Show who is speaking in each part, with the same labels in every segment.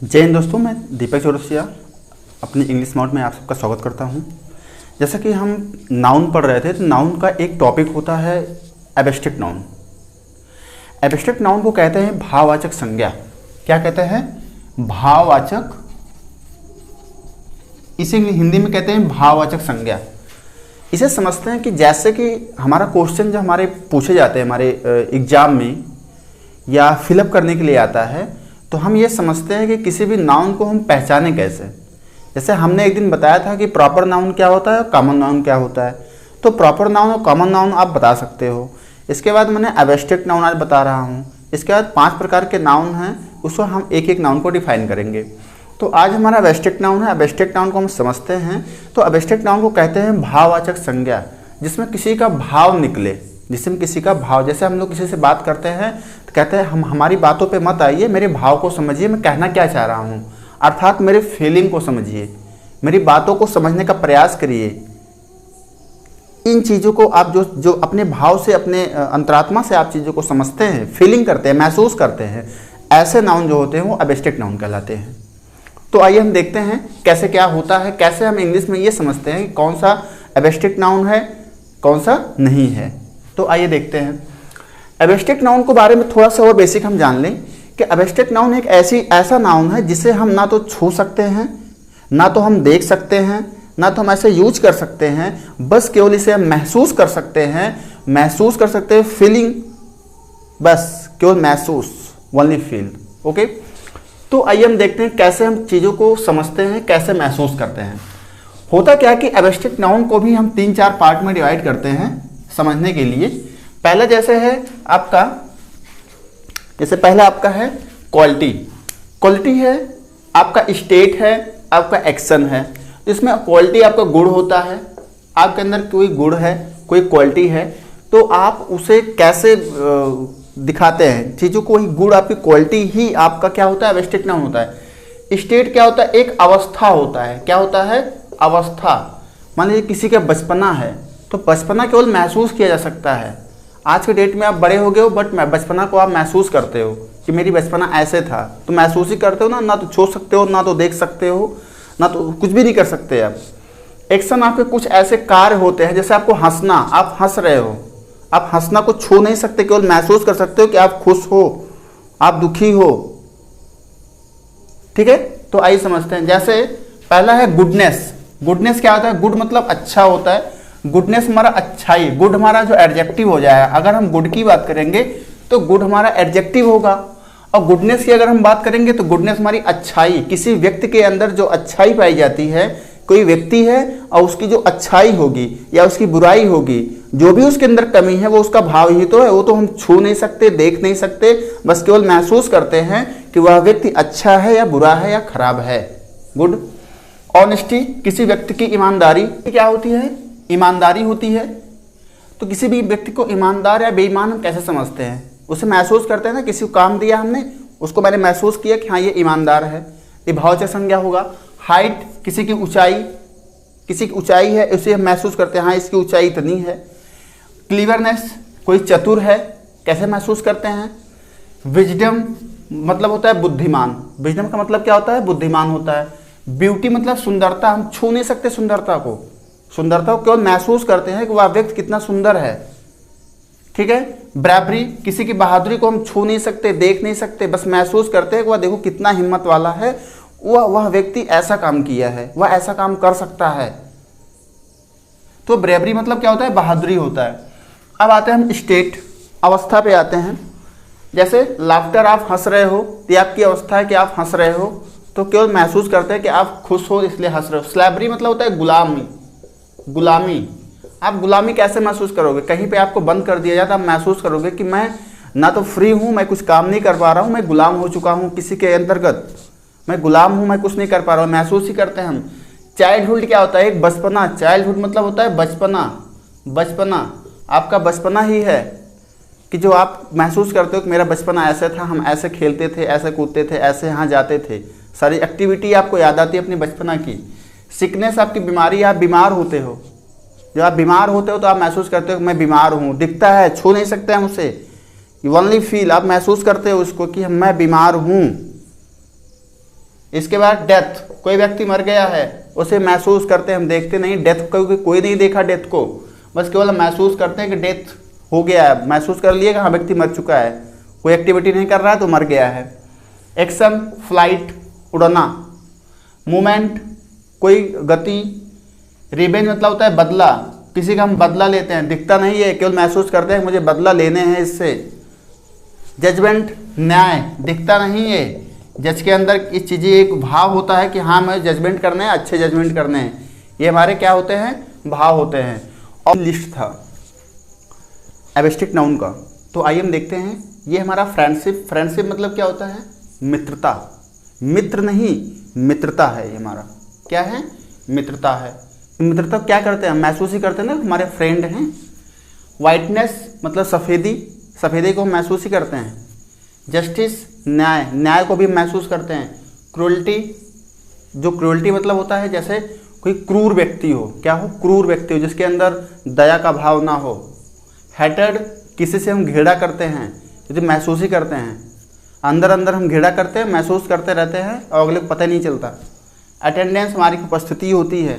Speaker 1: जय हिंद दोस्तों, मैं दीपक चौरसिया अपनी इंग्लिश माउंट में आप सबका स्वागत करता हूं। जैसा कि हम नाउन पढ़ रहे थे, तो नाउन का एक टॉपिक होता है एब्स्ट्रैक्ट नाउन। एब्स्ट्रैक्ट नाउन को कहते हैं भाववाचक संज्ञा। क्या कहते हैं? भाववाचक। इसे हिंदी में कहते हैं भाववाचक संज्ञा। इसे समझते हैं कि जैसे कि हमारा क्वेश्चन जो हमारे पूछे जाते हैं हमारे एग्जाम में या फिलअप करने के लिए आता है, तो हम ये समझते हैं कि किसी भी नाउन को हम पहचानें कैसे। जैसे हमने एक दिन बताया था कि प्रॉपर नाउन क्या होता है और कॉमन नाउन क्या होता है। तो प्रॉपर नाउन और कॉमन नाउन आप बता सकते हो। इसके बाद मैंने एब्स्ट्रैक्ट नाउन आज बता रहा हूँ। इसके बाद 5 प्रकार के नाउन हैं, उसको हम एक एक नाउन को डिफाइन करेंगे। तो आज हमारा एब्स्ट्रैक्ट नाउन है। एब्स्ट्रैक्ट नाउन को हम समझते हैं। तो एब्स्ट्रैक्ट नाउन को कहते हैं भाववाचक संज्ञा, जिसमें किसी का भाव निकले, जिसमें किसी का भाव। जैसे हम लोग किसी से बात करते हैं तो कहते हैं हम हमारी बातों पे मत आइए, मेरे भाव को समझिए, मैं कहना क्या चाह रहा हूँ, अर्थात मेरे फीलिंग को समझिए, मेरी बातों को समझने का प्रयास करिए। इन चीज़ों को आप जो अपने भाव से, अपने अंतरात्मा से आप चीज़ों को समझते हैं, फीलिंग करते हैं, महसूस करते हैं, ऐसे नाउन जो होते हैं वो एब्स्ट्रैक्ट नाउन कहलाते हैं। तो आइए हम देखते हैं कैसे क्या होता है, कैसे हम इंग्लिश में ये समझते हैं कि कौन सा एब्स्ट्रैक्ट नाउन है, कौन सा नहीं है। तो आइए देखते हैं एब्स्ट्रैक्ट नाउन को बारे में थोड़ा सा और बेसिक हम जान लें कि एब्स्ट्रैक्ट नाउन एक ऐसा नाउन है जिसे हम ना तो छू सकते हैं, ना तो हम देख सकते हैं, ना तो हम ऐसे यूज कर सकते हैं, बस केवल इसे हम महसूस कर सकते हैं, फीलिंग, बस केवल महसूस, ओनली फील। ओके, तो आइए हम देखते हैं कैसे हम चीज़ों को समझते हैं, कैसे महसूस करते हैं। होता क्या है कि एब्स्ट्रैक्ट नाउन को भी हम 3-4 पार्ट में डिवाइड करते हैं समझने के लिए। पहला जैसे है आपका, जैसे पहला आपका है क्वालिटी। क्वालिटी है आपका स्टेट है, आपका एक्शन है। इसमें क्वालिटी आपका गुण होता है, आपके अंदर कोई गुण है, कोई क्वालिटी है, तो आप उसे कैसे दिखाते हैं चीज़ों को। ही गुण, आपकी क्वालिटी ही आपका क्या होता है? एब्स्ट्रैक्ट नाउन होता है। स्टेट क्या होता है? एक अवस्था होता है। क्या होता है? अवस्था। मान लीजिए किसी का बचपना है, तो बचपना केवल महसूस किया जा सकता है। आज के डेट में आप बड़े हो गए हो, बट बचपना को आप महसूस करते हो कि मेरी बचपना ऐसे था, तो महसूस ही करते हो ना तो छू सकते हो, ना तो देख सकते हो, ना तो कुछ भी नहीं कर सकते आप। एक्शन आपके कुछ ऐसे कार्य होते हैं, जैसे आपको हंसना, आप हंस रहे हो, आप हंसना को छू नहीं सकते, केवल महसूस कर सकते हो कि आप खुश हो, आप दुखी हो। ठीक है, तो आइए समझते हैं। जैसे पहला है गुडनेस। गुडनेस क्या होता है? गुड मतलब अच्छा होता है। गुडनेस हमारा अच्छाई, गुड हमारा जो एडजेक्टिव हो जाएगा। अगर हम गुड की बात करेंगे तो गुड हमारा एडजेक्टिव होगा, और गुडनेस की अगर हम बात करेंगे तो गुडनेस हमारी अच्छाई। किसी व्यक्ति के अंदर जो अच्छाई पाई जाती है, कोई व्यक्ति है और उसकी जो अच्छाई होगी या उसकी बुराई होगी, जो भी उसके अंदर कमी है, वो उसका भाव ही तो है। वो तो हम छू नहीं सकते, देख नहीं सकते, बस केवल महसूस करते हैं कि वह व्यक्ति अच्छा है या बुरा है या खराब है। गुड। ऑनेस्टी, किसी व्यक्ति की ईमानदारी क्या होती है? ईमानदारी होती है। तो किसी भी व्यक्ति को ईमानदार या बेईमान हम कैसे समझते हैं? उसे महसूस करते हैं ना, किसी को काम दिया हमने, उसको मैंने महसूस किया कि हाँ ये ईमानदार है, ये भाववाचक संज्ञा होगा। हाइट, किसी की ऊंचाई है, उसे हम महसूस करते हैं हाँ इसकी ऊंचाई इतनी है। क्लीवरनेस, कोई चतुर है, कैसे महसूस करते हैं? विजडम मतलब होता है बुद्धिमान। विजडम का मतलब क्या होता है? बुद्धिमान होता है। ब्यूटी मतलब सुंदरता, हम छू नहीं सकते सुंदरता को केवल महसूस करते हैं कि वह व्यक्ति कितना सुंदर है। ठीक है। ब्रेवरी, किसी की बहादुरी को हम छू नहीं सकते, देख नहीं सकते, बस महसूस करते हैं कि वह देखो कितना हिम्मत वाला है, वह व्यक्ति ऐसा काम किया है, वह ऐसा काम कर सकता है। तो ब्रेवरी मतलब क्या होता है? बहादुरी होता है। अब आते हैं हम स्टेट, अवस्था पे आते हैं। जैसे लाफ्टर, आप हंस रहे हो, ये आपकी अवस्था है कि आप हंस रहे हो, तो केवल महसूस करते हैं कि आप खुश हो इसलिए हंस रहे हो। स्लैवरी मतलब होता है गुलामी। आप गुलामी कैसे महसूस करोगे? कहीं पे आपको बंद कर दिया जाता है, आप महसूस करोगे कि मैं ना तो फ्री हूँ, मैं कुछ काम नहीं कर पा रहा हूँ, मैं गुलाम हो चुका हूँ किसी के अंतर्गत, मैं गुलाम हूँ, मैं कुछ नहीं कर पा रहा हूँ, महसूस ही करते हैं हम। चाइल्डहुड क्या होता है? एक बचपना। चाइल्डहुड मतलब होता है बचपना। आपका बचपना ही है कि जो आप महसूस करते हो कि मेरा बचपना ऐसे था, हम ऐसे खेलते थे, ऐसे कूदते थे, ऐसे यहाँ जाते थे, सारी एक्टिविटी आपको याद आती है अपनी बचपना की। सिकनेस, आपकी बीमारी, आप बीमार होते हो। जब आप बीमार होते हो तो आप महसूस करते हो कि मैं बीमार हूँ, दिखता है, छू नहीं सकते हम उसे, ओनली फील, आप महसूस करते हो उसको कि मैं बीमार हूँ। इसके बाद डेथ, कोई व्यक्ति मर गया है उसे महसूस करते हैं, हम देखते नहीं। डेथ को कोई नहीं देखा, डेथ को बस केवल महसूस करते हैं कि डेथ हो गया है, महसूस कर लिया कि हाँ व्यक्ति मर चुका है, कोई एक्टिविटी नहीं कर रहा है तो मर गया है। एक्शन, फ्लाइट, उड़ना। मूवमेंट, कोई गति। रिवेंज मतलब होता है बदला, किसी का हम बदला लेते हैं, दिखता नहीं है, केवल महसूस करते हैं मुझे बदला लेने हैं इससे। जजमेंट, न्याय, दिखता नहीं है, जज के अंदर इस चीज़ें एक भाव होता है कि हाँ मुझे जजमेंट करने हैं, अच्छे जजमेंट करने हैं, ये हमारे क्या होते हैं, भाव होते हैं। और लिस्ट था एब्स्ट्रैक्ट नाउन का, तो आइए हम देखते हैं। ये हमारा फ्रेंडशिप, फ्रेंडशिप मतलब क्या होता है, मित्रता, मित्र नहीं मित्रता है, ये हमारा क्या है, मित्रता है। मित्रता क्या करते हैं, महसूस ही करते हैं ना, हमारे फ्रेंड हैं। वाइटनेस मतलब सफ़ेदी, सफ़ेदी को हम महसूस ही करते हैं। जस्टिस, न्याय, न्याय को भी महसूस करते हैं। क्रूअल्टी, जो क्रूअल्टी मतलब होता है जैसे कोई क्रूर व्यक्ति हो, क्या हो, क्रूर व्यक्ति हो जिसके अंदर दया का भाव ना हो। हेटेड, किसी से हम घृणा करते हैं, यदि महसूस ही करते हैं, अंदर अंदर हम घृणा करते हैं, महसूस करते रहते हैं और अगले को पता नहीं चलता। अटेंडेंस, हमारी उपस्थिति होती है।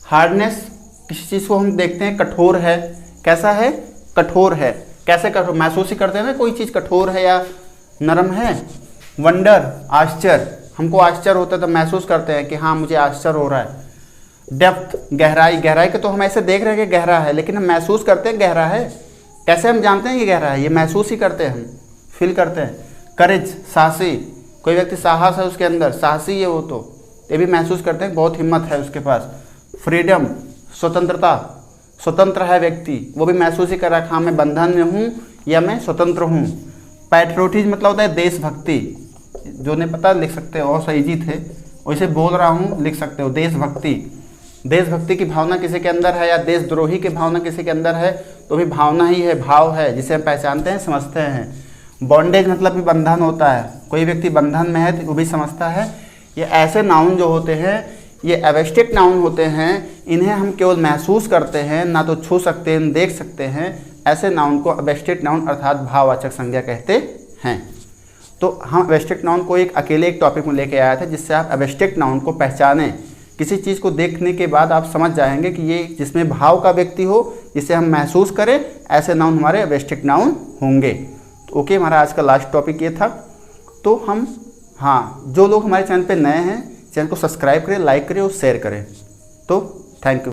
Speaker 1: हार्डनेस, किसी चीज़ को हम देखते हैं कठोर है, कैसा है, कठोर है, कैसे कठोर, महसूस ही करते हैं ना कोई चीज़ कठोर है या नरम है। वंडर, आश्चर्य, हमको आश्चर्य होता है तो महसूस करते हैं कि हाँ मुझे आश्चर्य हो रहा है। डेप्थ, गहराई, गहराई को तो हम ऐसे देख रहे हैं कि गहरा है, लेकिन हम महसूस करते हैं गहरा है। कैसे हम जानते हैं कि गहरा है, ये महसूस ही करते हैं, हम फील करते हैं। करेज, साहसी, कोई व्यक्ति साहस है उसके अंदर, साहसी है वो, तो ये भी महसूस करते हैं बहुत हिम्मत है उसके पास। फ्रीडम, स्वतंत्रता, स्वतंत्र है व्यक्ति, वो भी महसूस ही कर रहा है हाँ मैं बंधन में हूँ या मैं स्वतंत्र हूँ। पैट्रियोटिज्म मतलब होता है देशभक्ति, जो नहीं पता लिख सकते हो, और सही जी थे वैसे बोल रहा हूँ, लिख सकते हो। देशभक्ति, देशभक्ति की भावना किसी के अंदर है या देशद्रोही की भावना किसी के अंदर है तो भी भावना ही है, भाव है जिसे हम पहचानते हैं, समझते हैं। बॉन्डेज मतलब भी बंधन होता है, कोई व्यक्ति बंधन में है तो वो भी समझता है। ये ऐसे नाउन जो होते हैं ये एब्स्ट्रैक्ट नाउन होते हैं, इन्हें हम केवल महसूस करते हैं, ना तो छू सकते हैं, देख सकते हैं। ऐसे नाउन को एब्स्ट्रैक्ट नाउन अर्थात भाववाचक संज्ञा कहते हैं। तो हम एब्स्ट्रैक्ट नाउन को एक अकेले एक टॉपिक में लेके आया था जिससे आप एब्स्ट्रैक्ट नाउन को पहचानें। किसी चीज़ को देखने के बाद आप समझ जाएंगे कि ये जिसमें भाव का व्यक्ति हो, जिसे हम महसूस करें, ऐसे नाउन हमारे एब्स्ट्रैक्ट नाउन होंगे। तो ओके, हमारा आज का लास्ट टॉपिक ये था। तो हम जो लोग हमारे चैनल पे नए हैं, चैनल को सब्सक्राइब करें, लाइक करें और शेयर करें। तो थैंक यू।